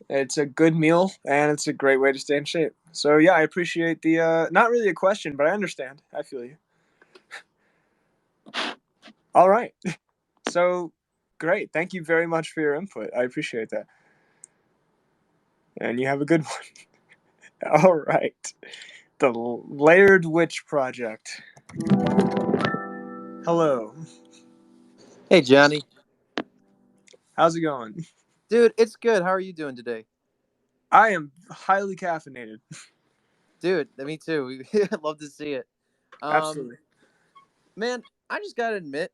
It's a good meal and it's a great way to stay in shape. So yeah, I appreciate the not really a question, but I understand. I feel you. All right. So great. Thank you very much for your input. I appreciate that. And you have a good one. All right. The Layered Witch Project. Hello. Hey, Johnny. How's it going? Dude, it's good. How are you doing today? I am highly caffeinated. Dude, me too. I'd love to see it. Um, Absolutely. man, I just gotta admit,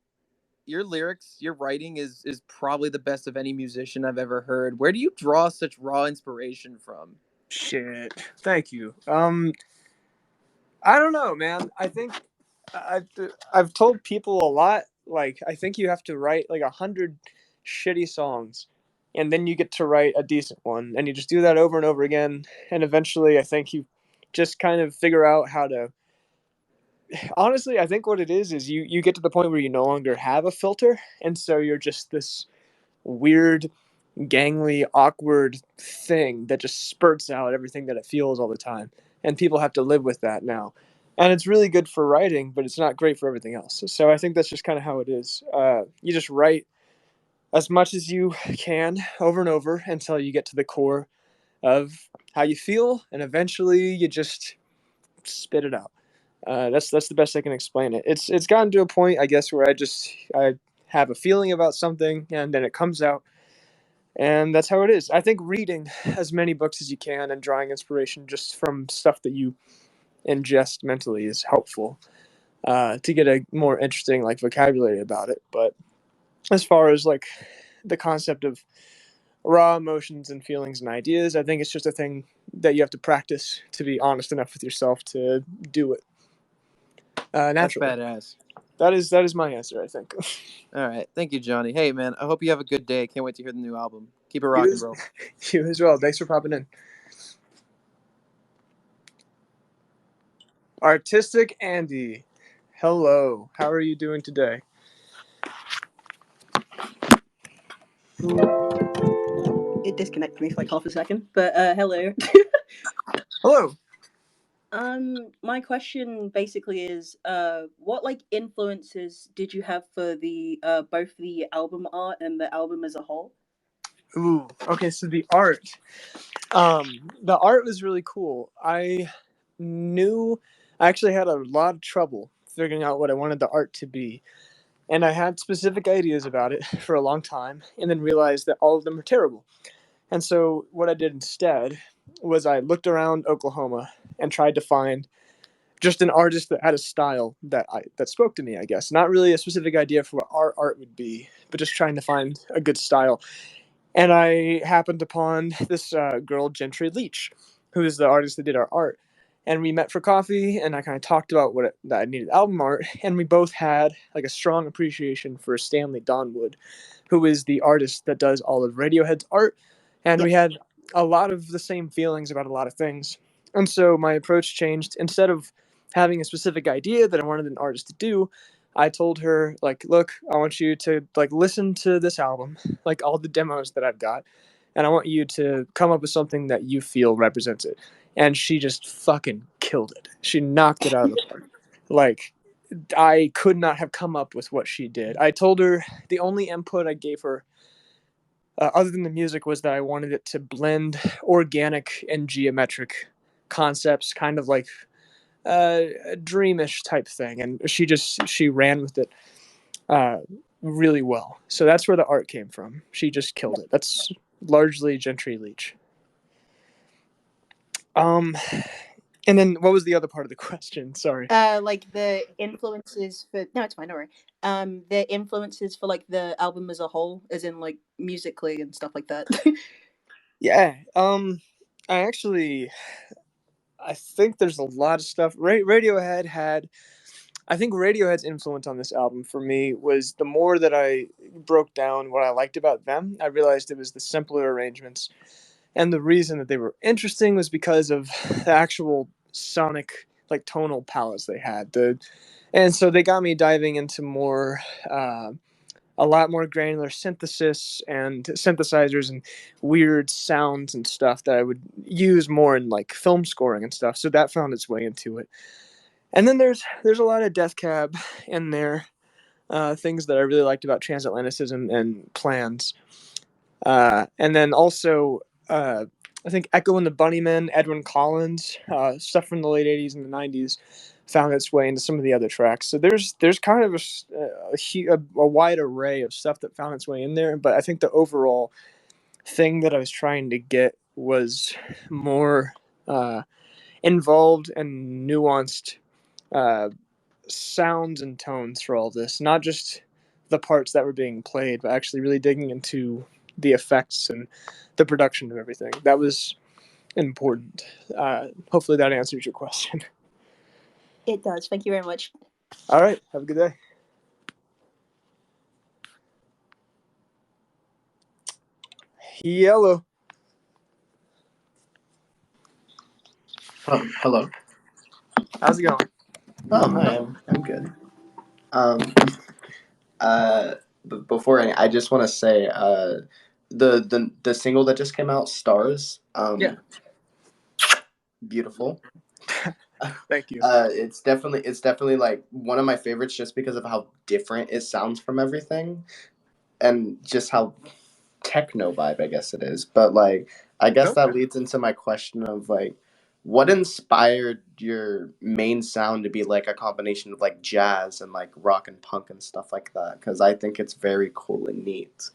your lyrics, your writing is probably the best of any musician I've ever heard. Where do you draw such raw inspiration from? Shit. Thank you. I don't know, man. I think I've I've told people a lot. Like, I think you have to write like 100 shitty songs, and then you get to write a decent one, and you just do that over and over again, and eventually, I think you just kind of figure out how to. Honestly, I think what it is you get to the point where you no longer have a filter, and so you're just this weird, gangly, awkward thing that just spurts out everything that it feels all the time. And people have to live with that now. And it's really good for writing, but it's not great for everything else. So I think that's just kind of how it is. You just write as much as you can over and over until you get to the core of how you feel, and eventually you just spit it out. That's the best I can explain it. It's gotten to a point, I guess, where I have a feeling about something, and then it comes out, and that's how it is. I think reading as many books as you can and drawing inspiration just from stuff that you ingest mentally is helpful to get a more interesting like vocabulary about it. But as far as like the concept of raw emotions and feelings and ideas, I think it's just a thing that you have to practice to be honest enough with yourself to do it That's naturally. badass. That is my answer, I think. All right, thank you, Johnny. Hey, man, I hope you have a good day. Can't wait to hear the new album. Keep it You rocking, as, bro. you as well. Thanks for popping in. Artistic Andy, hello. How are you doing today? It disconnected me for like half a second, but hello. Hello. My question basically is, what like influences did you have for the both the album art and the album as a whole? Ooh. Okay, so the art. The art was really cool. Knew I actually had a lot of trouble figuring out what I wanted the art to be. And I had specific ideas about it for a long time and then realized that all of them were terrible. And so what I did instead was I looked around Oklahoma and tried to find just an artist that had a style that spoke to me, I guess. Not really a specific idea for what our art would be, but just trying to find a good style. And I happened upon this girl, Gentry Leach, who is the artist that did our art. And we met for coffee, and I kind of talked about that I needed album art, and we both had like a strong appreciation for Stanley Donwood, who is the artist that does all of Radiohead's art, and Yeah. we had a lot of the same feelings about a lot of things. And so my approach changed. Instead of having a specific idea that I wanted an artist to do, I told her like, look, I want you to like listen to this album, like all the demos that I've got, and I want you to come up with something that you feel represents it. And she just fucking killed it. She knocked it out of the park. Like, I could not have come up with what she did. I told her the only input I gave her, other than the music, was that I wanted it to blend organic and geometric concepts, kind of like a dreamish type thing. And she ran with it uh, really well. So that's where the art came from. She just killed it. That's largely Gentry Leach. Um, and then what was the other part of the question? Sorry. Like the influences for no, it's fine, don't worry. The influences for like the album as a whole, as in like musically and stuff like that. Yeah. I actually, I think there's a lot of stuff. Radiohead had. I think Radiohead's influence on this album for me was the more that I broke down what I liked about them, I realized it was the simpler arrangements. And the reason that they were interesting was because of the actual sonic, like tonal palettes they had. And so they got me diving into more a lot more granular synthesis and synthesizers and weird sounds and stuff that I would use more in like film scoring and stuff. So that found its way into it. And then there's a lot of Death Cab in there, things that I really liked about transatlanticism and plans. And then also, I think Echo and the Bunnymen, Edwin Collins, stuff from the late '80s and the '90s, found its way into some of the other tracks. So there's kind of a wide array of stuff that found its way in there. But I think the overall thing that I was trying to get was more involved and nuanced uh, sounds and tones for all this, not just the parts that were being played, but actually really digging into the effects and the production of everything. That was important. Hopefully that answers your question. It does. Thank you very much. All right. Have a good day. Yellow. Oh, hello. How's it going? Oh, hi. I'm good. Um, before I just want to say, the single that just came out, Stars. Yeah. Beautiful. Thank you. It's definitely like one of my favorites just because of how different it sounds from everything, and just how techno vibe I guess it is. But like, I guess that leads into my question of like, what inspired your main sound to be like a combination of like jazz and like rock and punk and stuff like that? Because I think it's very cool and neat.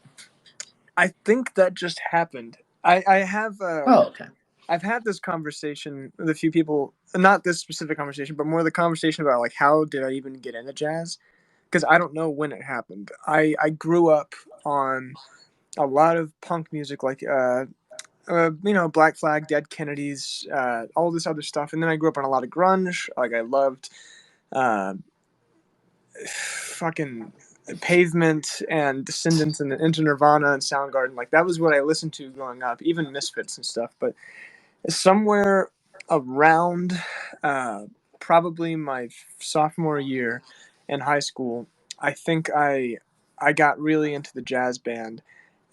I think that just happened. I have. Oh, okay. I've had this conversation with a few people, not this specific conversation, but more the conversation about like how did I even get into jazz? Because I don't know when it happened. I grew up on a lot of punk music, like Black Flag, Dead Kennedys, all this other stuff, and then I grew up on a lot of grunge. Like I loved uh, fucking Pavement and Descendants and Into Nirvana and Soundgarden. Like that was what I listened to growing up, even Misfits and stuff. But somewhere around probably my sophomore year in high school, I think I got really into the jazz band,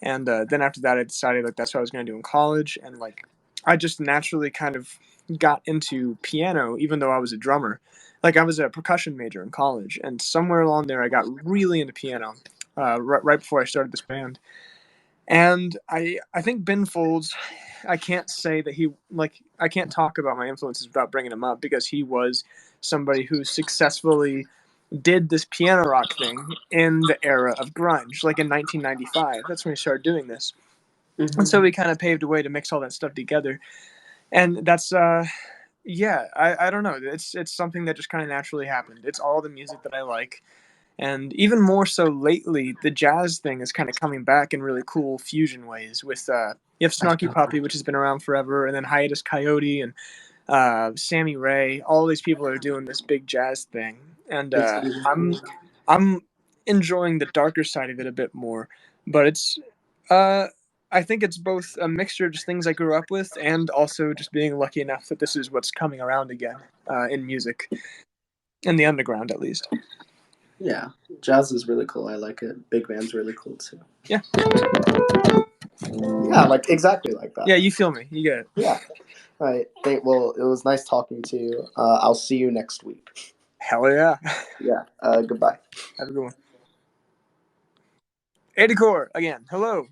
and then after that, I decided like that's what I was going to do in college, and like I just naturally kind of got into piano, even though I was a drummer. Like I was a percussion major in college, and somewhere along there, I got really into piano right before I started this band. And I think Ben Folds, I can't say that I can't talk about my influences without bringing him up because he was somebody who successfully did this piano rock thing in the era of grunge, like in 1995. That's when he started doing this. And so we kind of paved a way to mix all that stuff together. And that's yeah, I don't know. It's something that just kind of naturally happened. It's all the music that I like. And even more so lately, the jazz thing is kind of coming back in really cool fusion ways. With you have Snarky Puppy, which has been around forever, and then Hiatus Coyote and Sammy Ray. All these people are doing this big jazz thing, and I'm enjoying the darker side of it a bit more. But it's I think it's both a mixture of just things I grew up with, and also just being lucky enough that this is what's coming around again in music, in the underground at least. Yeah, jazz is really cool. I like it. Big band's really cool too. Yeah. Yeah, like exactly like that. Yeah, you feel me. You get it. Yeah. All right. Well, it was nice talking to you. I'll see you next week. Hell yeah. Yeah. Goodbye. Have a good one. Eddie Core again. Hello.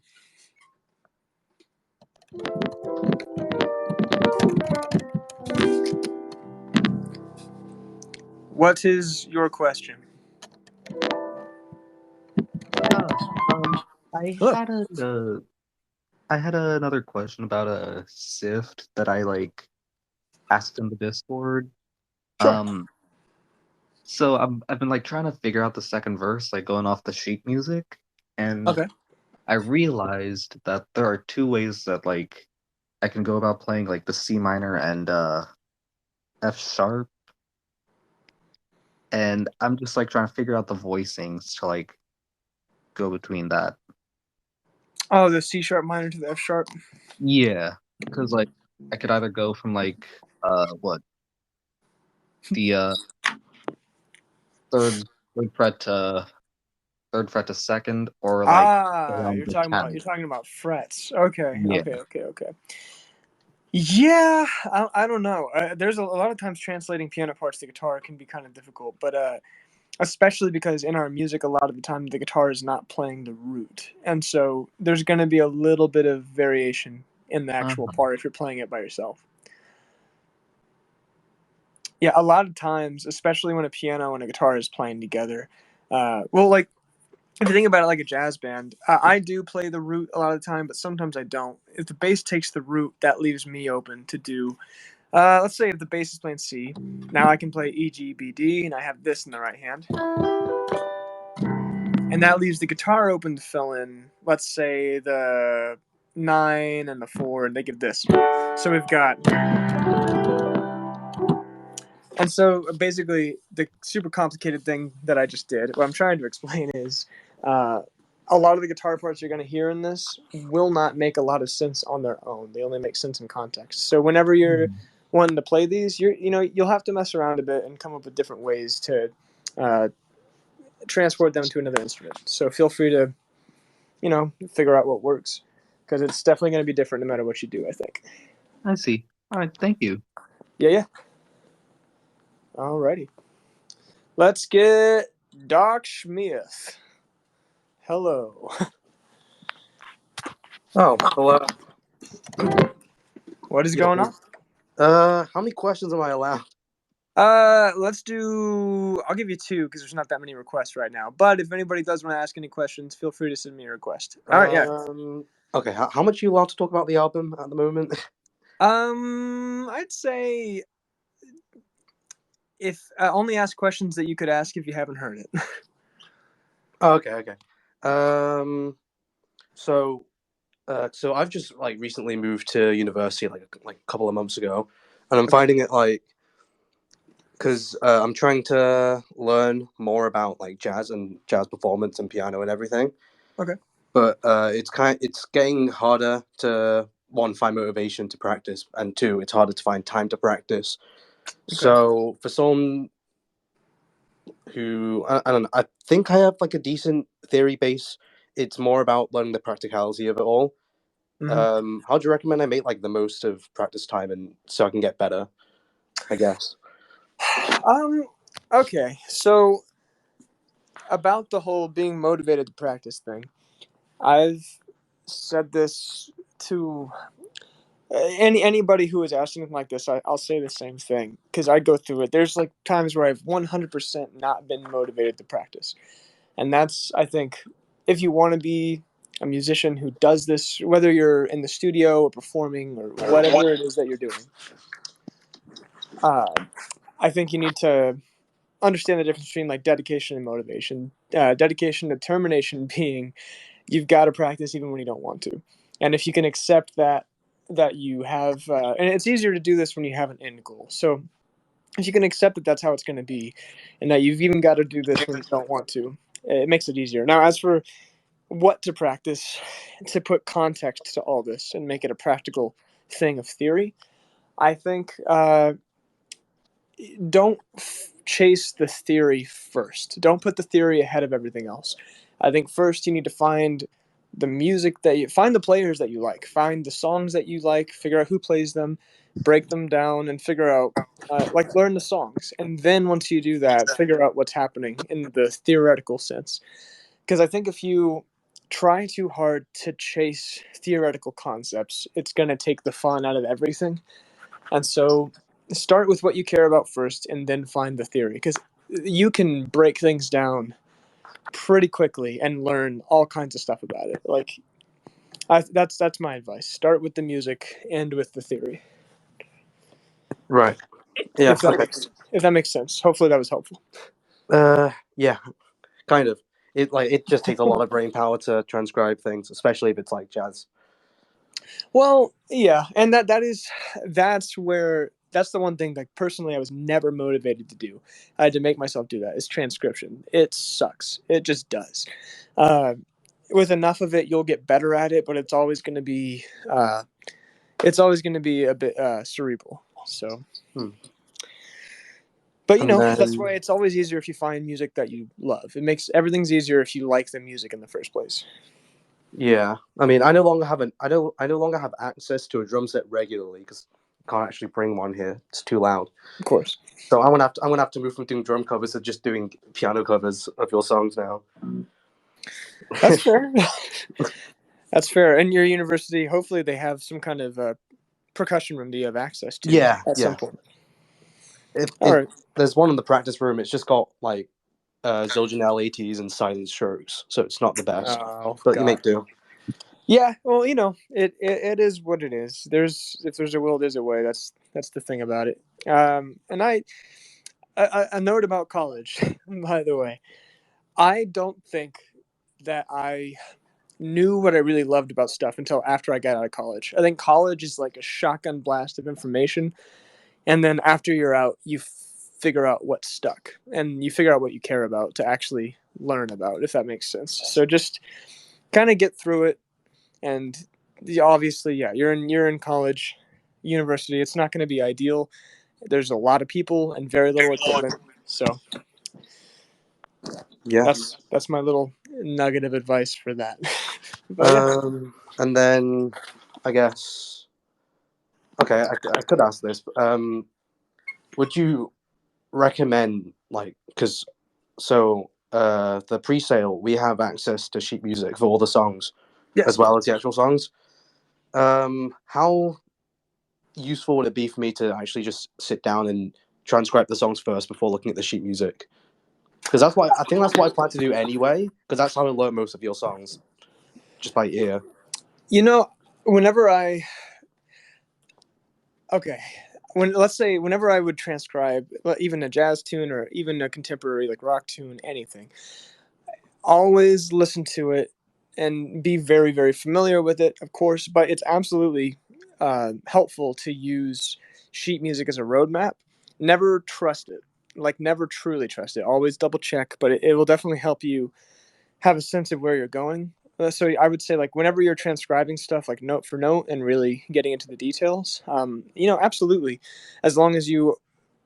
What is your question? I Hello. had I had another question about a Sift that I like asked in the Discord. Sure. So I've been like trying to figure out the second verse, like going off the sheet music, and Okay. I realized that there are two ways that like I can go about playing like the C minor and F sharp, and I'm just like trying to figure out the voicings to like go between that. Oh, the C sharp minor to the F sharp. Yeah, because like I could either go from like what the third fret to third fret to second, or like around You're the talking about 10th. frets. Okay, Yeah. okay. Yeah, I don't know. There's a lot of times translating piano parts to guitar can be kind of difficult, but especially because in our music, a lot of the time the guitar is not playing the root, and so there's going to be a little bit of variation in the actual part if you're playing it by yourself. Yeah, a lot of times, especially when a piano and a guitar is playing together, like if you think about it like a jazz band, I do play the root a lot of the time, but sometimes I don't. If the bass takes the root, that leaves me open to do. Let's say if the bass is playing C, now I can play E, G, B, D, and I have this in the right hand. And that leaves the guitar open to fill in, let's say, the 9 and the 4, and they give this. So we've got. And so basically, the super complicated thing that I just did, what I'm trying to explain is a lot of the guitar parts you're going to hear in this will not make a lot of sense on their own. They only make sense in context. So whenever you're wanting to play these, you'll have to mess around a bit and come up with different ways to transport them to another instrument. So feel free to, figure out what works, because it's definitely going to be different no matter what you do, I think. I see. All right, thank you. Yeah. Alrighty. Let's get Doc Schmith. Hello. Oh, hello. What is going on? How many questions am I allowed? Let's do. I'll give you 2 because there's not that many requests right now. But if anybody does want to ask any questions, feel free to send me a request. All right, yeah. Okay, how much are you allowed to talk about the album at the moment? I'd say if only ask questions that you could ask if you haven't heard it. Oh, okay. So I've just recently moved to university like a couple of months ago, and I'm finding it because I'm trying to learn more about jazz and jazz performance and piano and everything. Okay. But it's getting harder to, one, find motivation to practice, and 2, it's harder to find time to practice. Okay. So for someone who I don't know, I think I have a decent theory base. It's more about learning the practicality of it all. Mm-hmm. How do you recommend I make the most of practice time, and so I can get better, I guess? Okay, so about the whole being motivated to practice thing, I've said this to anybody who is asking something like this. I'll say the same thing because I go through it. There's times where I've 100% not been motivated to practice, and that's, I think, if you want to be a musician who does this, whether you're in the studio or performing or whatever it is that you're doing, I think you need to understand the difference between dedication and motivation. Dedication, determination being you've got to practice even when you don't want to, and if you can accept that you have, and it's easier to do this when you have an end goal. So if you can accept that that's how it's going to be, and that you've even got to do this when you don't want to, it makes it easier. Now, as for what to practice, to put context to all this and make it a practical thing of theory, I think don't chase the theory first. Don't put the theory ahead of everything else. I think first you need to find the music find the players that you like, find the songs that you like, figure out who plays them, break them down, and figure out learn the songs. And then once you do that, figure out what's happening in the theoretical sense. Because I think if you try too hard to chase theoretical concepts, it's going to take the fun out of everything. And so start with what you care about first and then find the theory, because you can break things down pretty quickly and learn all kinds of stuff about it. That's my advice. Start with the music, end with the theory. Right. Yeah. If that makes sense. Hopefully that was helpful. Yeah, kind of. It just takes a lot of brain power to transcribe things, especially if it's jazz. Well, yeah, and that's the one thing personally I was never motivated to do. I had to make myself do that. Is transcription. It sucks. It just does. With enough of it, you'll get better at it, but it's always going to be a bit cerebral. So, But And that's then why it's always easier if you find music that you love. It makes everything's easier if you like the music in the first place. yeah, I mean, I no longer have I no longer have access to a drum set regularly because I can't actually bring one here. It's too loud. Of course. So I'm gonna have to move from doing drum covers to just doing piano covers of your songs now. That's fair. That's fair. And your university, hopefully, they have some kind of percussion room that you have access to Yeah, at some yeah. point. It, All it right. There's one in the practice room. It's just got like Zildjian 80s and silent strokes, so it's not the best. Oh But you God. make do. Yeah. Well, it is what it is. If there's a will, there's a way. That's the thing about it. And a note about college, by the way. I don't think that I knew what I really loved about stuff until after I got out of college. I think college is like a shotgun blast of information, and then after you're out, you figure out what's stuck, and you figure out what you care about to actually learn about, if that makes sense. So just kind of get through it, and obviously, yeah, you're in college, university. It's not going to be ideal. There's a lot of people and very little equipment, so Yeah. that's my little nugget of advice for that. But yeah. And then I guess okay, I could ask this. Would you recommend like because the pre-sale we have access to sheet music for all the songs Yes. as well as the actual songs. How useful would it be for me to actually just sit down and transcribe the songs first before looking at the sheet music? Because that's what I plan to do anyway. Because that's how I learn most of your songs, just by ear. Whenever I okay, let's say whenever I would transcribe even a jazz tune or even a contemporary like rock tune, anything, always listen to it and be very very familiar with it, of course. But it's absolutely helpful to use sheet music as a roadmap. Never trust it, like never truly trust it. Always double check, but it will definitely help you have a sense of where you're going. So I would say like whenever you're transcribing stuff like note for note and really getting into the details, absolutely, as long as you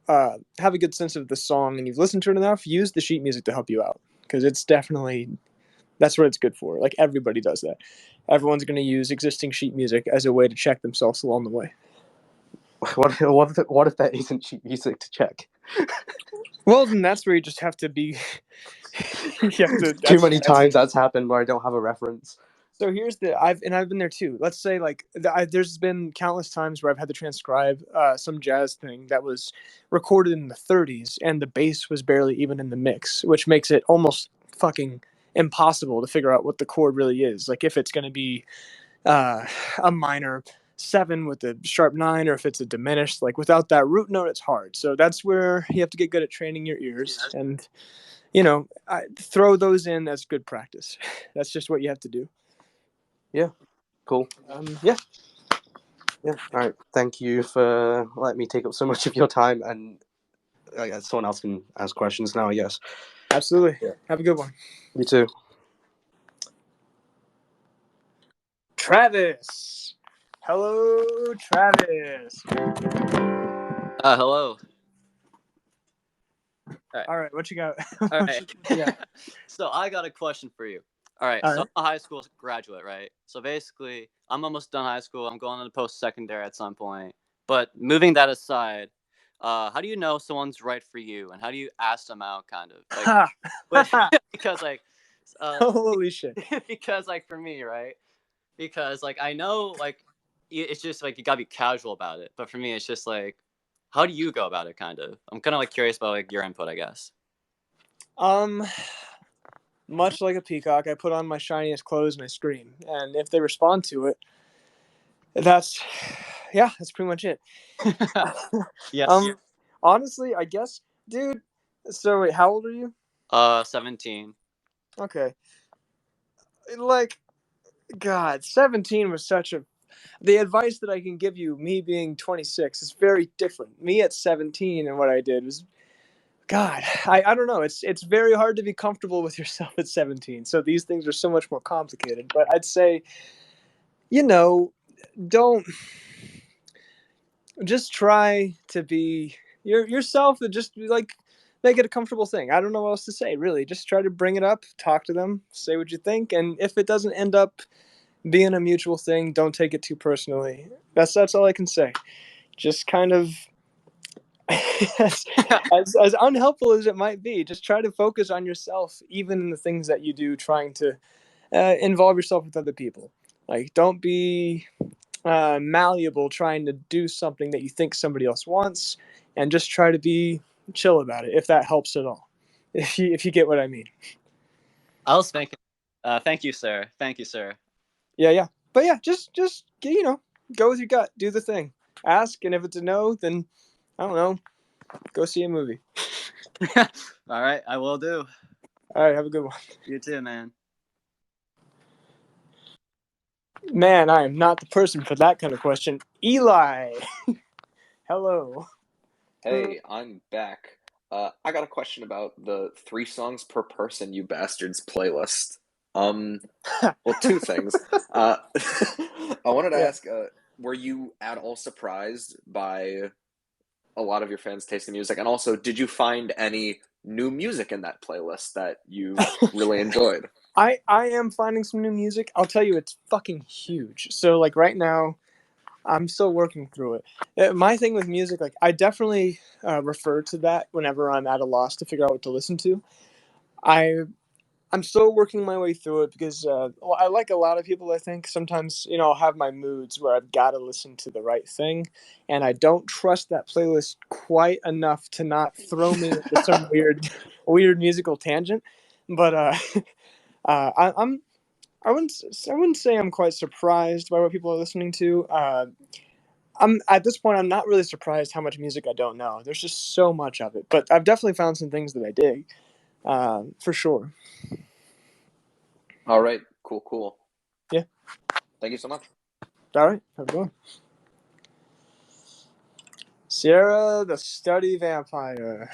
have a good sense of the song and you've listened to it enough, use the sheet music to help you out because it's definitely that's what it's good for. Like everybody does that. Everyone's going to use existing sheet music as a way to check themselves along the way. What if there isn't sheet music to check? Well, then that's where you just have to be. You have to. Too many times that's happened where I don't have a reference. So here's I've been there too. Let's say like there's been countless times where I've had to transcribe some jazz thing that was recorded in the 30s and the bass was barely even in the mix, which makes it almost fucking impossible to figure out what the chord really is. Like if it's going to be a minor 7 with a sharp 9 or if it's a diminished, like without that root note it's hard. So that's where you have to get good at training your ears and throw those in as good practice. That's just what you have to do. Yeah, cool. Yeah. Yeah. All right. Thank you for letting me take up so much of your time, and I guess someone else can ask questions now. I guess. Absolutely. Yeah. Have a good one. You too. Travis. Hello, Travis. Hello. All right, what you got? All right. Yeah. So I got a question for you. All right. All So right. I'm a high school graduate, right? So basically, I'm almost done high school. I'm going into post-secondary at some point. But moving that aside, how do you know someone's right for you, and how do you ask them out, kind of? Like, because like, Holy shit. because like for me, right? Because like I know like it's just like you gotta be casual about it. But for me, it's just like, how do you go about it? Kind of. I'm kind of like curious about like your input, I guess. Much like a peacock, I put on my shiniest clothes and I scream. And if they respond to it, that's pretty much it. Yes. Honestly, I guess, dude. So wait, how old are you? 17. Okay. Like, God, 17 was such a. The advice that I can give you, me being 26, is very different. Me at 17 and what I did was, God, I don't know. It's very hard to be comfortable with yourself at 17. So these things are so much more complicated. But I'd say, don't just try to be yourself, and just like make it a comfortable thing. I don't know what else to say, really. Just try to bring it up, talk to them, say what you think, and if it doesn't end up being a mutual thing, don't take it too personally. That's all I can say. Just kind of as unhelpful as it might be, just try to focus on yourself, even in the things that you do, trying to involve yourself with other people. Like, don't be malleable trying to do something that you think somebody else wants, and just try to be chill about it, if that helps at all. If you get what I mean. I was thinking. Thank you, sir. Thank you, sir. Yeah. But yeah, just go with your gut, do the thing, ask, and if it's a no, then I don't know, go see a movie. All right, I will do. All right, have a good one. You too, man. Man, I am not the person for that kind of question. Eli. Hello. Hey, I'm back. I got a question about the 3 songs per person you bastards playlist. Well, 2 things. I wanted to Yeah. ask, were you at all surprised by a lot of your fans' taste in music? And also, did you find any new music in that playlist that you really enjoyed? I am finding some new music. I'll tell you, it's fucking huge. So like right now, I'm still working through it. My thing with music, like I definitely refer to that whenever I'm at a loss to figure out what to listen to. I I'm still working my way through it because well, I like a lot of people. I think sometimes I'll have my moods where I've got to listen to the right thing, and I don't trust that playlist quite enough to not throw me into some weird musical tangent. But I'm I wouldn't say I'm quite surprised by what people are listening to. I'm at this point. I'm not really surprised how much music I don't know. There's just so much of it, but I've definitely found some things that I dig, for sure. All right, cool. Yeah. Thank you so much. All right. Have a good one. Sierra, the study vampire.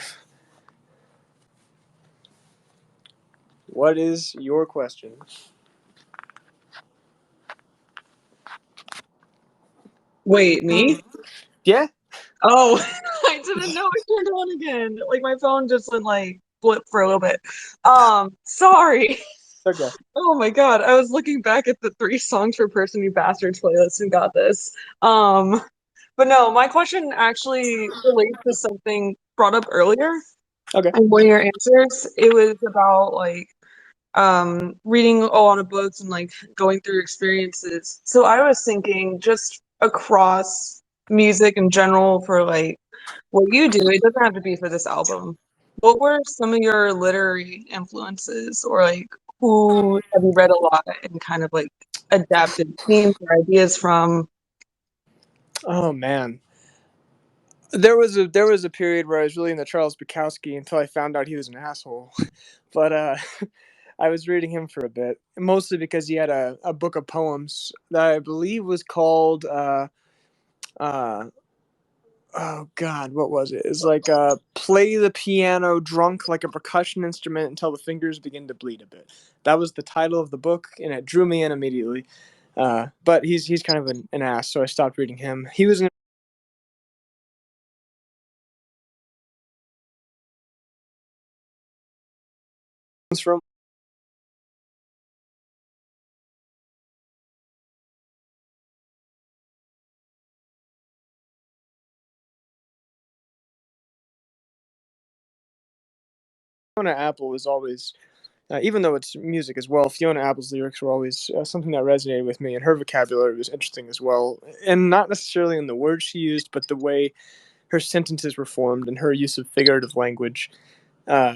What is your question? Wait, me? Yeah. Oh, I didn't know it turned on again. Like my phone just went like blip for a little bit. Sorry. Okay. Oh my God, I was looking back at the 3 songs per person you bastards playlist and got this. But no, my question actually relates to something brought up earlier Okay. in one of your answers. It was about like reading a lot of books and like going through experiences. So I was thinking just across music in general for like what you do, it doesn't have to be for this album. What were some of your literary influences, or like who have you read a lot and kind of like adapted themes or ideas from? Oh man. There was a period where I was really into Charles Bukowski until I found out he was an asshole. But I was reading him for a bit, mostly because he had a book of poems that I believe was called uh, oh god, what was it? It's like play the piano drunk like a percussion instrument until the fingers begin to bleed a bit. That was the title of the book, and it drew me in immediately. But he's kind of an ass, so I stopped reading him. He was from Fiona Apple was always, even though it's music as well, Fiona Apple's lyrics were always something that resonated with me, and her vocabulary was interesting as well. And not necessarily in the words she used, but the way her sentences were formed and her use of figurative language. Uh,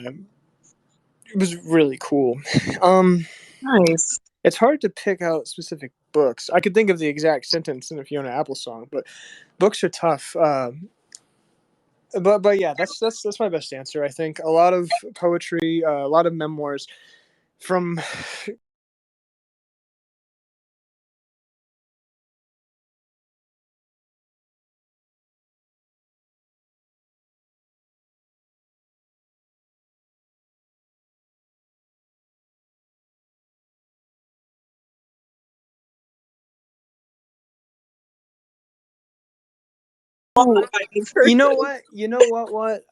it was really cool. Um, Nice. it's hard to pick out specific books. I could think of the exact sentence in a Fiona Apple song, but books are tough. But yeah, that's my best answer. I think a lot of poetry, a lot of memoirs from Ooh, you know what? You know what?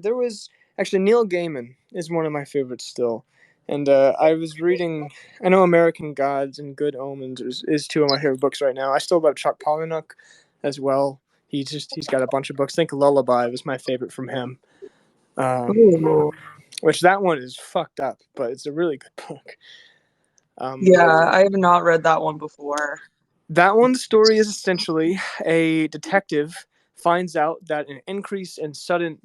There was actually Neil Gaiman is one of my favorites still, and I was reading. I know American Gods and Good Omens is two of my favorite books right now. I still love Chuck Palahniuk as well. He's got a bunch of books. I think Lullaby was my favorite from him. Ooh. Which that one is fucked up, but it's a really good book. Yeah, I have not read that one before. That one's story is essentially a detective finds out that an increase in sudden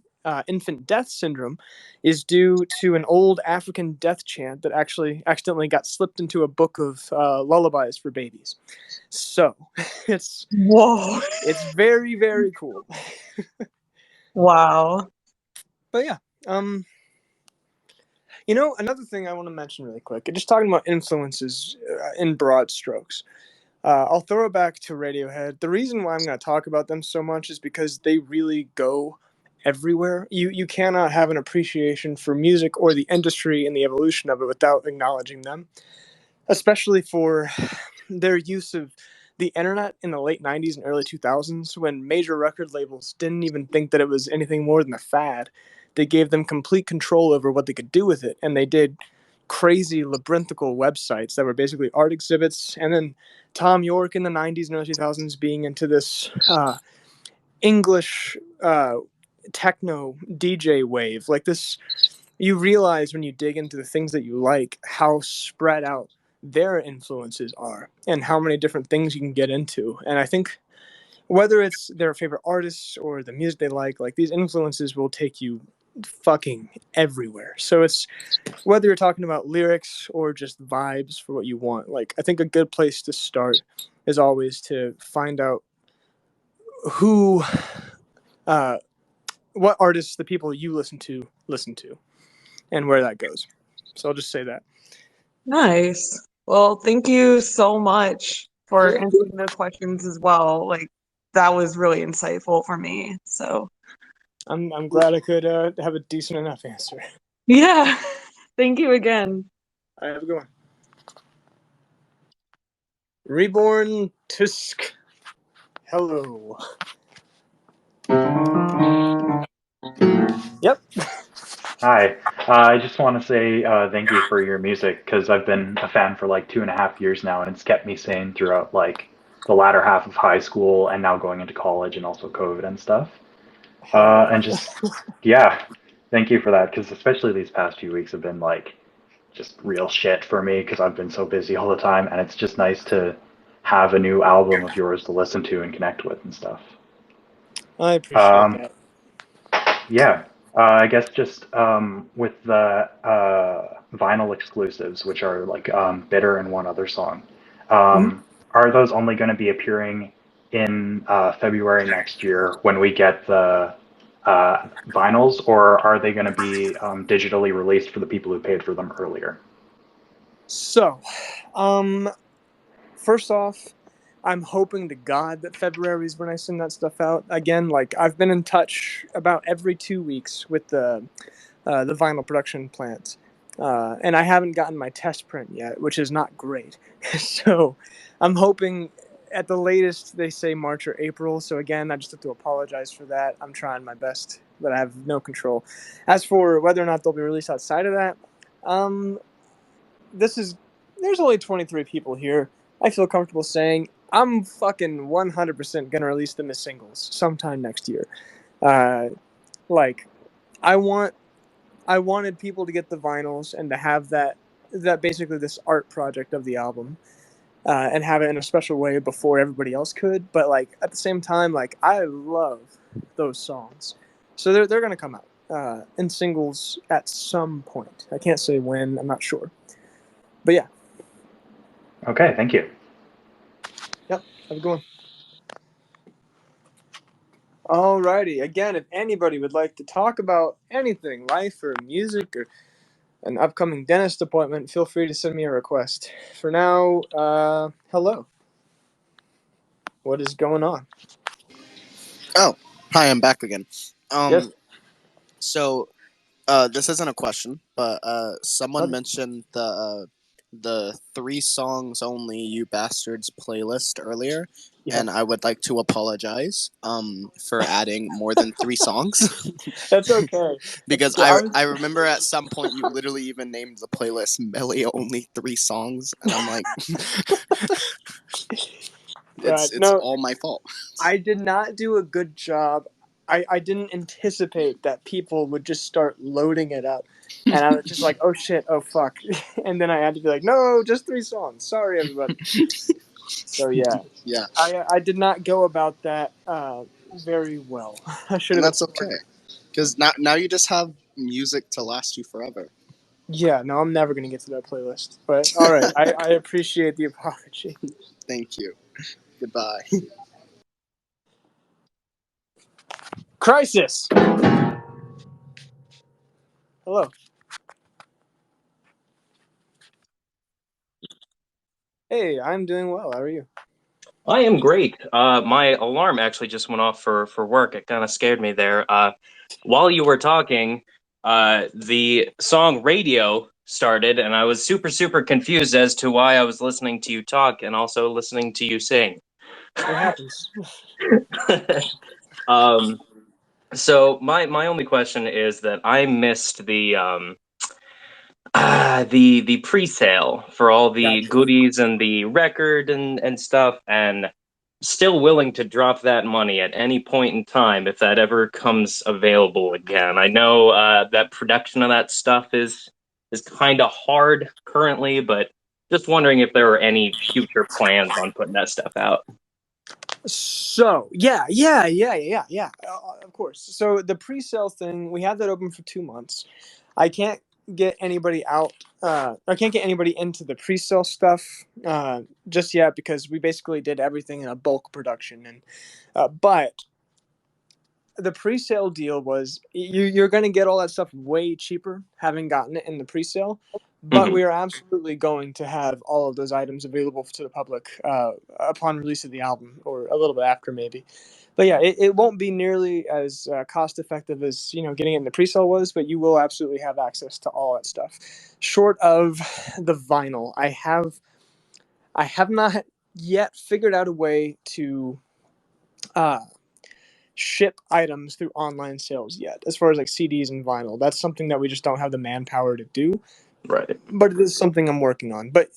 infant death syndrome is due to an old African death chant that actually accidentally got slipped into a book of lullabies for babies. So it's Whoa. it's very, very cool. Wow. But yeah, another thing I want to mention really quick, just talking about influences in broad strokes. I'll throw it back to Radiohead. The reason why I'm going to talk about them so much is because they really go everywhere. You cannot have an appreciation for music or the industry and the evolution of it without acknowledging them, especially for their use of the internet in the late 90s and early 2000s when major record labels didn't even think that it was anything more than a fad. They gave them complete control over what they could do with it, and they did crazy labyrinthical websites that were basically art exhibits. And then Tom York in the 90s and early 2000s being into this English techno DJ wave. Like this, you realize when you dig into the things that you like how spread out their influences are and how many different things you can get into. And I think whether it's their favorite artists or the music they like these influences will take you fucking everywhere. So it's whether you're talking about lyrics or just vibes for what you want. Like I think a good place to start is always to find out who what artists the people you listen to and where that goes. So I'll just say that. Nice. Well, thank you so much for answering those questions as well. Like, that was really insightful for me. So, I'm glad I could have a decent enough answer. yeah. Thank you again. All right, have a good one. Reborn Tusk. Hello. Yep. Hi. I just want to say thank you for your music because I've been a fan for like 2.5 years now, and it's kept me sane throughout like the latter half of high school and now going into college and also COVID and stuff. And just, yeah, thank you for that because especially these past few weeks have been like just real shit for me because I've been so busy all the time, and it's just nice to have a new album of yours to listen to and connect with and stuff. I appreciate that. Yeah, I guess just with the vinyl exclusives, which are like Bitter and one other song, are those only going to be appearing in February next year when we get the vinyls, or are they going to be digitally released for the people who paid for them earlier? So, first off, I'm hoping to God that February is when I send that stuff out. Again, like I've been in touch about every 2 weeks with the vinyl production plant, and I haven't gotten my test print yet, which is not great. So, I'm hoping at the latest they say March or April. So again, I just have to apologize for that. I'm trying my best, but I have no control. As for whether or not they'll be released outside of that, there's only 23 people here. I feel comfortable saying I'm fucking 100% gonna release them as singles sometime next year. Like, I wanted people to get the vinyls and to have that basically this art project of the album, and have it in a special way before everybody else could. But like at the same time, like I love those songs, so they're gonna come out in singles at some point. I can't say when. I'm not sure, but yeah. Okay, thank you. Yep, have a good one. Alrighty. Again, if anybody would like to talk about anything, life or music or an upcoming dentist appointment, feel free to send me a request. For now, hello. What is going on? Oh, hi, I'm back again. Yes. So, this isn't a question, but someone Okay. mentioned the the 3 songs only you bastards playlist earlier, Yeah. and I would like to apologize for adding more than 3 songs. That's okay. Because That's okay. I remember at some point you literally even named the playlist Melee only 3 songs, and I'm like, it's No, all my fault. I did not do a good job. I didn't anticipate that people would just start loading it up. And I was just like, oh shit, oh fuck. And then I had to be like, no, just 3 songs. Sorry, everybody. So yeah, Yeah, I did not go about that very well. I should and have been that's smarter. okay, because now you just have music to last you forever. Yeah, no, I'm never going to get to that playlist. But all right, I appreciate the apology. Thank you. Goodbye. Crisis! Hello. Hey, I'm doing well. How are you? I am great. My alarm actually just went off for work. It kind of scared me there. While you were talking, the song Radio started, and I was super, super confused as to why I was listening to you talk and also listening to you sing. It happens. um, so my only question is that I missed the pre-sale for all the Gotcha. goodies and the record and stuff, and still willing to drop that money at any point in time if that ever comes available again. I know that production of that stuff is kind of hard currently, but just wondering if there are any future plans on putting that stuff out. So yeah, of course. So the pre-sale thing, we had that open for 2 months. I can't get anybody out. I can't get anybody into the pre-sale stuff just yet because we basically did everything in a bulk production. And but the pre-sale deal was you're going to get all that stuff way cheaper having gotten it in the pre-sale. But we are absolutely going to have all of those items available to the public upon release of the album, or a little bit after, maybe. But yeah, it won't be nearly as cost effective as getting it in the pre-sale was, but you will absolutely have access to all that stuff. Short of the vinyl, I have not yet figured out a way to ship items through online sales yet. As far as like CDs and vinyl, that's something that we just don't have the manpower to do. Right. But it is something I'm working on. But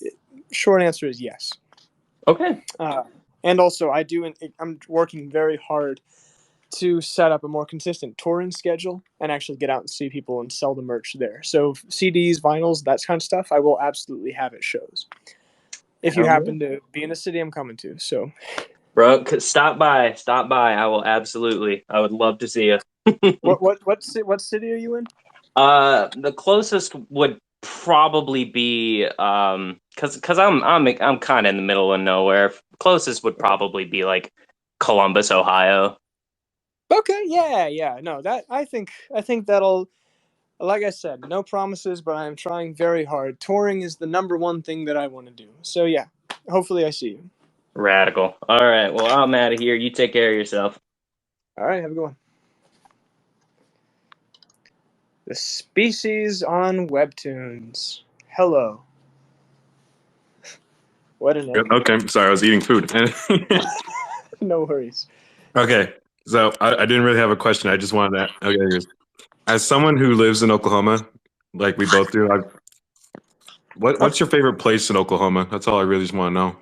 short answer is yes. Okay. And also, I'm working very hard to set up a more consistent touring schedule and actually get out and see people and sell the merch there. So CDs, vinyls, that kind of stuff, I will absolutely have at shows. If you happen to be in a city I'm coming to, so. Bro, stop by. I will absolutely. I would love to see you. What city are you in? The closest would probably be cuz I'm kind of in the middle of nowhere. Closest would probably be like Columbus, Ohio. Okay, yeah. No, that I think that'll, like I said, no promises, but I am trying very hard. Touring is the number one thing that I want to do. So yeah, hopefully I see you. Radical. All right. Well, I'm out of here. You take care of yourself. All right, have a good one. The Species on Webtoons. Hello. What a name. Okay, sorry, I was eating food. No worries. Okay, so I didn't really have a question. I just wanted to. Okay, as someone who lives in Oklahoma, like we both do, what's your favorite place in Oklahoma? That's all I really just want to know.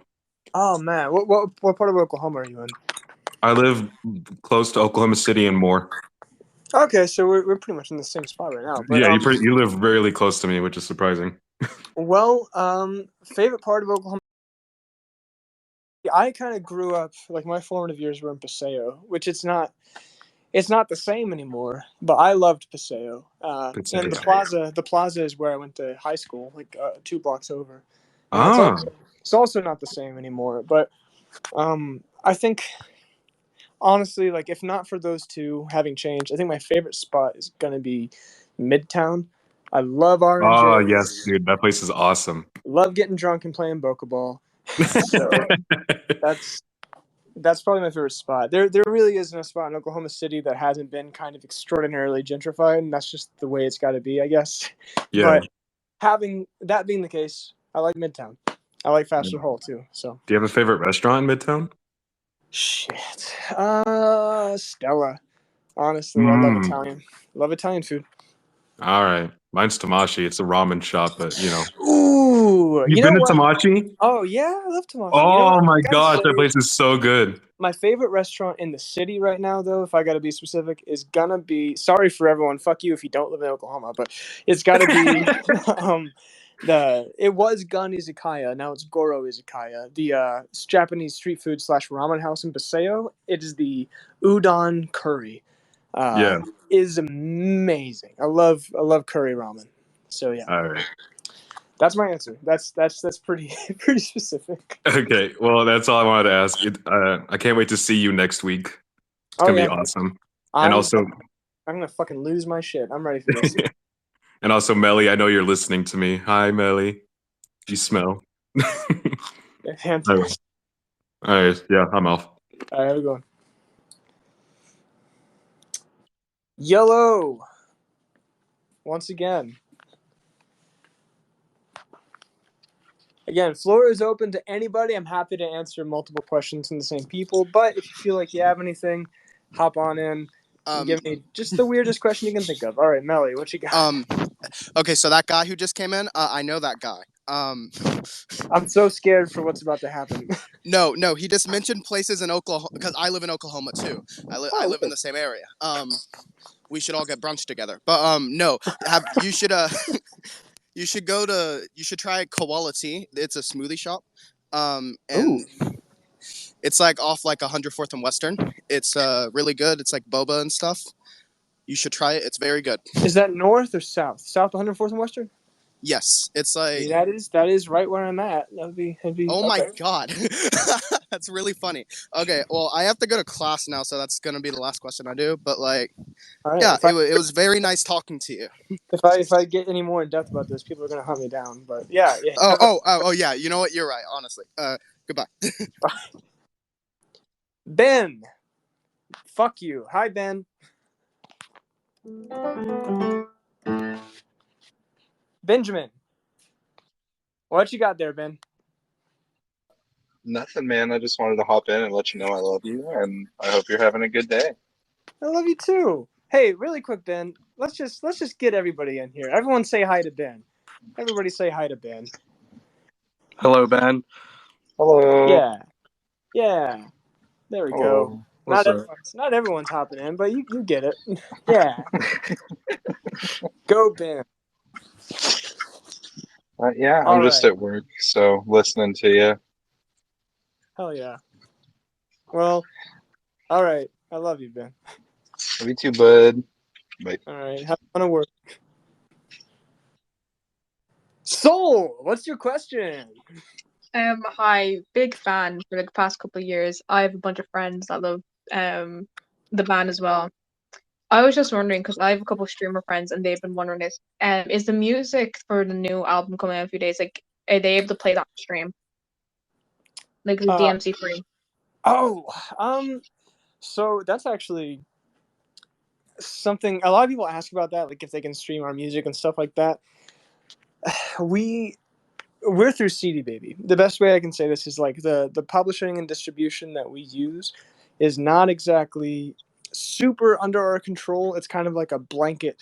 Oh man, what part of Oklahoma are you in? I live close to Oklahoma City and more. Okay, so we're pretty much in the same spot right now. But Yeah, you live really close to me, which is surprising. well, favorite part of Oklahoma. I kind of grew up, like my formative years were in Paseo, which it's not the same anymore. But I loved Paseo. And the plaza is where I went to high school, like 2 blocks over. And it's also not the same anymore. But I think honestly, like if not for those two having changed, I think my favorite spot is gonna be Midtown. I love RNJ. Oh yes, dude, that place is awesome. Love getting drunk and playing Pokeball. So that's probably my favorite spot. There really isn't a spot in Oklahoma City that hasn't been kind of extraordinarily gentrified, and that's just the way it's got to be, I guess. Yeah. But having that being the case, I like Midtown. I like Faster Hall too. So. Do you have a favorite restaurant in Midtown? Shit. Stella. Honestly, I love Mm. Italian. Love Italian food. All right. Mine's Tamashi. It's a ramen shop, but you know. Ooh, You've you been know to what? Tamashi? Oh yeah, I love Tomashi. You know Oh what? my I gotta gosh, say, that place is so good. my favorite restaurant in the city right now, though, if I gotta be specific, is gonna be. Sorry for everyone. Fuck you if you don't live in Oklahoma, but it's gotta be. It was Gun Izakaya. Now it's Goro Izakaya. The Japanese street food / ramen house in Paseo. It is the udon curry. Yeah. Is amazing. I love curry ramen. So yeah. All right. That's my answer. That's pretty pretty specific. Okay. Well, that's all I wanted to ask. I can't wait to see you next week. It's Oh gonna be yeah, awesome. And I'm also, I'm gonna fucking lose my shit. I'm ready for this. and also, Melly, I know you're listening to me. Hi, Melly. You smell. Fantastic. All right. Yeah, I'm off. All right, have a good one. Yellow. Once again. Again, floor is open to anybody. I'm happy to answer multiple questions from the same people. But if you feel like you have anything, hop on in and give me just the weirdest question you can think of. All right, Melly, what you got? Okay, so that guy who just came in, I know that guy. I'm so scared for what's about to happen. No, he just mentioned places in Oklahoma because I live in Oklahoma too. I live in the same area. We should all get brunch together. But no, you should you should try Koala Tea. It's a smoothie shop. And Ooh. it's like off like 104th and Western. It's really good. It's like boba and stuff. You should try it. It's very good. Is that north or south? South 104th and Western? Yes, it's like. See, that is right where I'm at. That'd be. Oh okay. my god, that's really funny. Okay, well I have to go to class now, so that's gonna be the last question I do. But like, All right. yeah, it was very nice talking to you. If I get any more in depth about this, people are gonna hunt me down. But yeah. Oh yeah. You know what? You're right. Honestly. Goodbye. Ben. Fuck you. Hi, Ben. Benjamin. What you got there, Ben? Nothing, man. I just wanted to hop in and let you know I love you, and I hope you're having a good day. I love you too. Hey, really quick, Ben. Let's just get everybody in here. Everyone say hi to Ben. Everybody say hi to Ben. Hello, Ben. Hello. Yeah. Yeah. There we go. What's up? Not everyone's hopping in, but you get it. Yeah. Go, Ben. Yeah, I'm just at work, so listening to you. Hell yeah. Well, all right. I love you, Ben. Love you too, bud. Bye. All right. Have fun at work. Soul, what's your question? Hi, big fan for the past couple of years. I have a bunch of friends that love the band as well. I was just wondering because I have a couple of streamer friends and they've been wondering this. Is the music for the new album coming out in a few days, like, are they able to play that on stream? Like the DMC free? So that's actually something a lot of people ask about that, like if they can stream our music and stuff like that. We're through CD Baby. The best way I can say this is like the publishing and distribution that we use is not exactly super under our control. It's kind of like a blanket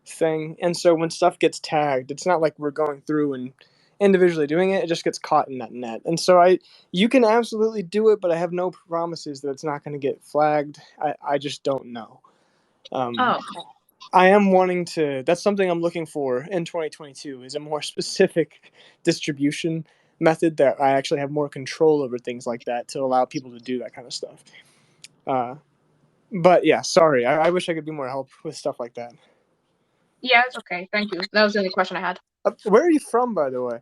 thing. And so when stuff gets tagged, it's not like we're going through and individually doing it. It just gets caught in that net. And so you can absolutely do it, but I have no promises that it's not going to get flagged. I just don't know. I am wanting to. That's something I'm looking for in 2022. Is a more specific distribution method that I actually have more control over things like that to allow people to do that kind of stuff. But yeah, sorry. I wish I could be more help with stuff like that. Yeah, it's okay. Thank you. That was the only question I had. Where are you from, by the way?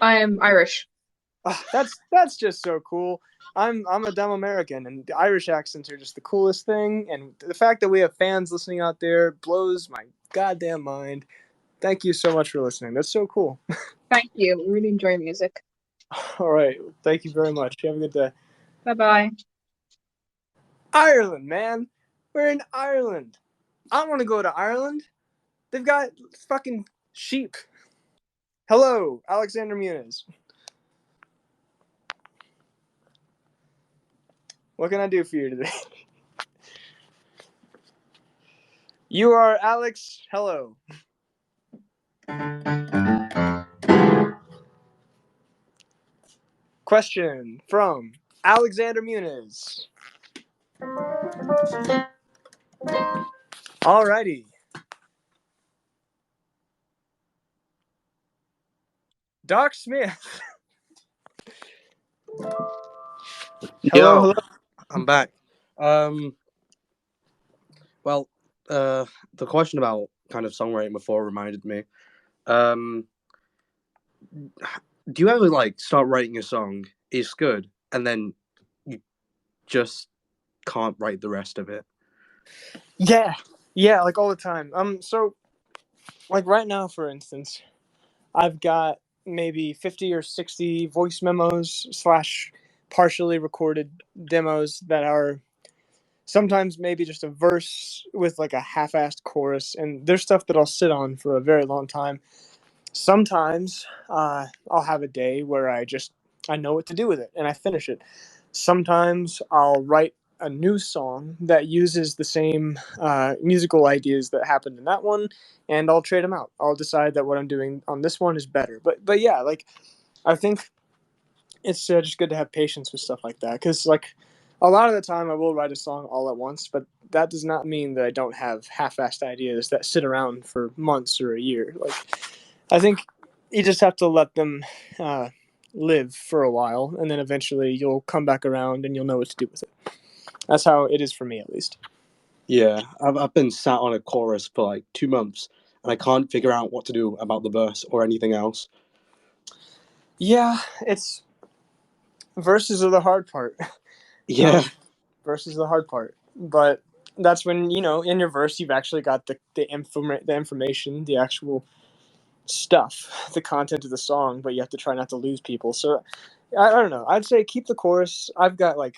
I am Irish. That's just so cool. I'm a dumb American, and the Irish accents are just the coolest thing. And the fact that we have fans listening out there blows my goddamn mind. Thank you so much for listening. That's so cool. Thank you. Really enjoy music. All right. Thank you very much. You have a good day. Bye-bye. Ireland, man. We're in Ireland. I want to go to Ireland. They've got fucking sheep. Hello, Alexander Muniz. What can I do for you today? You are Alex. Hello. Question from Alexander Muniz. Alrighty. Doc Smith. Hello, hello. I'm back. Well, the question about kind of songwriting before reminded me. Do you ever like start writing a song, it's good, and then you just can't write the rest of it? Yeah, like all the time. So like right now, for instance, I've got maybe 50 or 60 voice memos / partially recorded demos that are sometimes maybe just a verse with like a half-assed chorus, and there's stuff that I'll sit on for a very long time. Sometimes I'll have a day where I know what to do with it and I finish it. Sometimes I'll write a new song that uses the same musical ideas that happened in that one, and I'll trade them out. I'll decide that what I'm doing on this one is better. But yeah, like I think it's just good to have patience with stuff like that, because like a lot of the time I will write a song all at once, but that does not mean that I don't have half-assed ideas that sit around for months or a year. Like I think you just have to let them live for a while, and then eventually you'll come back around and you'll know what to do with it. That's how it is for me, at least. Yeah, I've been sat on a chorus for like 2 months, and I can't figure out what to do about the verse or anything else. Yeah, it's verses are the hard part. Yeah. Verses are the hard part, but that's when in your verse you've actually got the information, the actual stuff, the content of the song, but you have to try not to lose people. So I don't know. I'd say keep the chorus. I've got like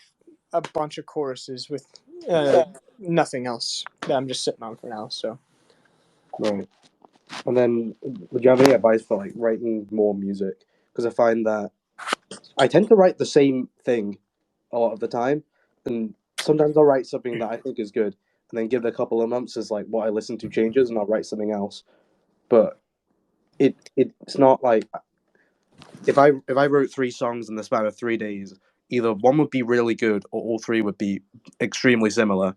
a bunch of choruses with nothing else that I'm just sitting on for now. So Right. And then, would you have any advice for like writing more music? Because I find that I tend to write the same thing a lot of the time, and sometimes I'll write something that I think is good, and then give it a couple of months as like what I listen to changes, and I'll write something else. But it's not like if I wrote 3 songs in the span of 3 days, either one would be really good or all three would be extremely similar.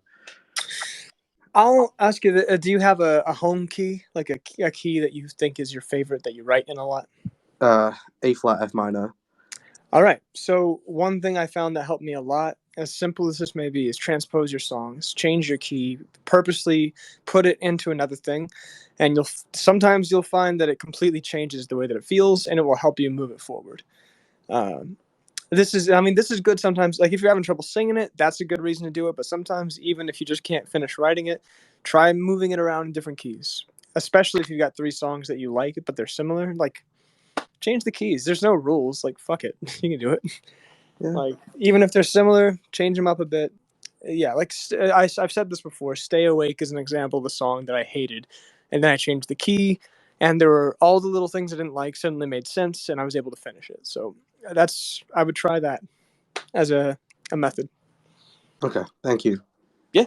I'll ask you, do you have a home key, like a key that you think is your favorite that you write in a lot? A flat, F minor. All right. So one thing I found that helped me a lot, as simple as this may be, is transpose your songs, change your key, purposely put it into another thing, and sometimes you'll find that it completely changes the way that it feels, and it will help you move it forward. This is good sometimes. Like if you're having trouble singing it, that's a good reason to do it. But sometimes, even if you just can't finish writing it, try moving it around in different keys. Especially if you've got 3 songs that you like, but they're similar. Like, change the keys. There's no rules. Like, fuck it, you can do it. Yeah. Like, even if they're similar, change them up a bit. Yeah, like I've said this before. "Stay Awake" is an example of a song that I hated, and then I changed the key, and there were all the little things I didn't like suddenly made sense, and I was able to finish it. So I would try that as a method. Okay, thank you. Yeah.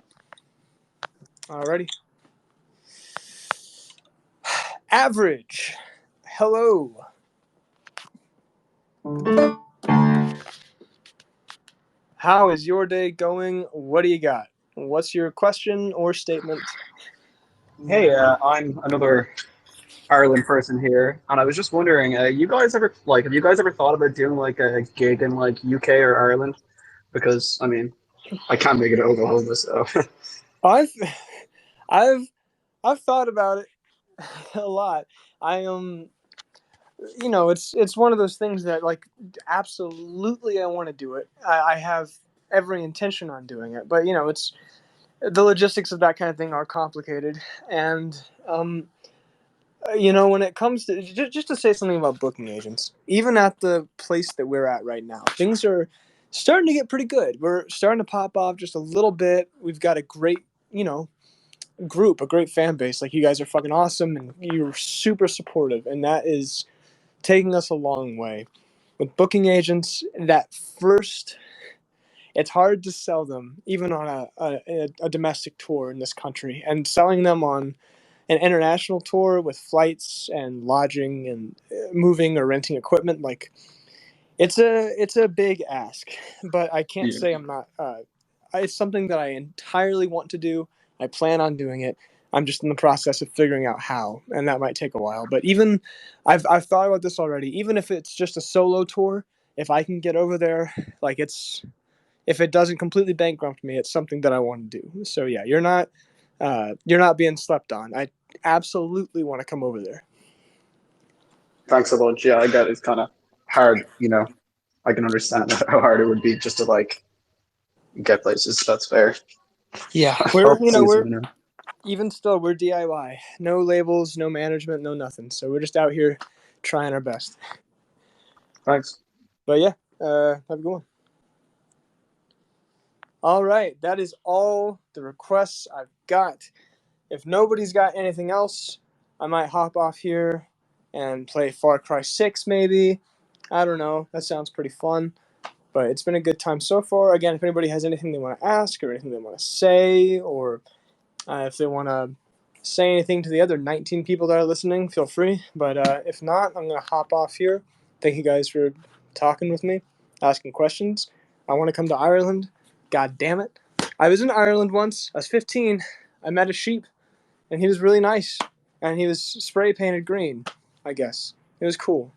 Alrighty. Average. Hello. How is your day going? What do you got? What's your question or statement? Hey, I'm another Ireland person here, and I was just wondering, have you guys ever thought about doing like a gig in like UK or Ireland? Because I mean, I can't make it to Oklahoma, so I've I've thought about it a lot. I it's one of those things that like absolutely I want to do it. I have every intention on doing it, but it's the logistics of that kind of thing are complicated, and when it comes to just to say something about booking agents, even at the place that we're at right now, things are starting to get pretty good. We're starting to pop off just a little bit. We've got a great group, a great fan base. Like, you guys are fucking awesome, and you're super supportive, and that is taking us a long way. With booking agents, it's hard to sell them, even on a domestic tour in this country. And selling them on an international tour with flights and lodging and moving or renting equipment, like, it's a big ask. But I can't Yeah. say I'm not. It's something that I entirely want to do. I plan on doing it. I'm just in the process of figuring out how, and that might take a while. But even I've thought about this already. Even if it's just a solo tour, if I can get over there, like, if it doesn't completely bankrupt me, it's something that I want to do. So yeah, you're not being slept on. I absolutely want to come over there. Thanks a bunch. Yeah, I get it's kind of hard. I can understand how hard it would be just to like get places. That's fair. Yeah, Hope to see you soon. even still, we're DIY. No labels, no management, no nothing. So we're just out here trying our best. Thanks. But yeah, have a good one. All right, that is all the requests I've got. If nobody's got anything else, I might hop off here and play Far Cry 6 maybe. I don't know. That sounds pretty fun. But it's been a good time so far. Again, if anybody has anything they want to ask or anything they want to say, or if they want to say anything to the other 19 people that are listening, feel free. But if not, I'm going to hop off here. Thank you guys for talking with me, asking questions. I want to come to Ireland. God damn it. I was in Ireland once. I was 15. I met a sheep, and he was really nice. And he was spray painted green, I guess. It was cool.